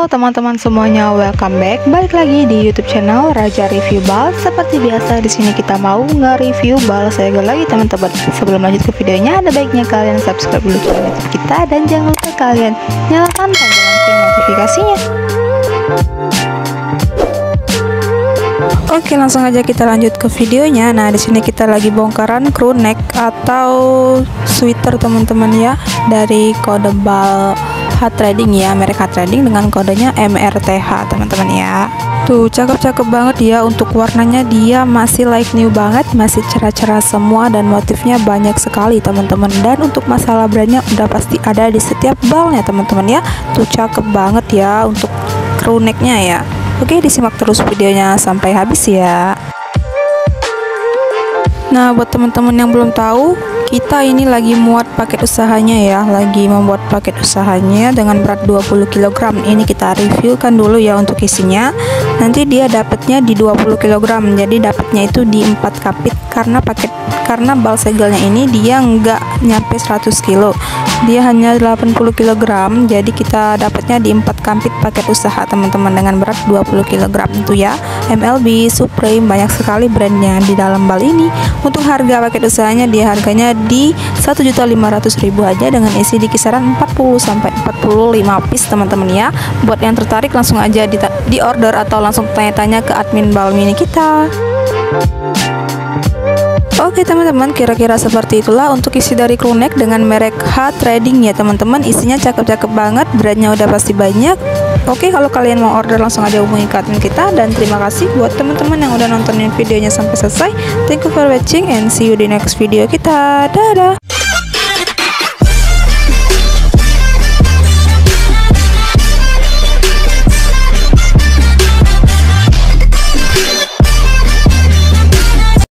Halo teman-teman semuanya, welcome back. Balik lagi di YouTube channel Raja Review Bal. Seperti biasa di sini kita mau nge-review bal segel lagi teman-teman. Sebelum lanjut ke videonya, ada baiknya kalian subscribe dulu channel YouTube kita dan jangan lupa kalian nyalakan tombol lonceng notifikasinya. Oke, langsung aja kita lanjut ke videonya. Nah, di sini kita lagi bongkaran crew neck atau sweater teman-teman ya, dari kode bal Hard Trading ya, merek Hard Trading dengan kodenya MRTH teman-teman ya. Tuh cakep-cakep banget ya, untuk warnanya dia masih like new banget, masih cerah-cerah semua dan motifnya banyak sekali teman-teman. Dan untuk masalah brandnya udah pasti ada di setiap balnya teman-teman ya. Tuh cakep banget ya untuk crew necknya ya. Oke, disimak terus videonya sampai habis ya. Nah, buat teman-teman yang belum tahu, kita ini lagi muat paket usahanya ya, lagi membuat paket usahanya dengan berat 20 kg. Ini kita reviewkan dulu ya untuk isinya. Nanti dia dapatnya di 20 kg, jadi dapatnya itu di 4 kapit karena bal segelnya ini dia nggak nyampe 100 kg, dia hanya 80 kg, jadi kita dapatnya di 4 kapit paket usaha teman-teman dengan berat 20 kg itu ya. MLB, Supreme, banyak sekali brandnya di dalam bal ini. Untuk harga paket usahanya, dia harganya di 1.500.000 aja dengan isi di kisaran 40 sampai 45 piece teman-teman ya. Buat yang tertarik langsung aja di order atau langsung tanya-tanya ke admin bal mini kita. Oke teman-teman, kira-kira seperti itulah untuk isi dari crew neck dengan merek Hard Trading ya teman-teman. Isinya cakep-cakep banget, brandnya udah pasti banyak. Oke, kalau kalian mau order langsung aja hubungi ke admin kita. Dan terima kasih buat teman-teman yang udah nontonin videonya sampai selesai. Thank you for watching and see you di next video kita. Dadah.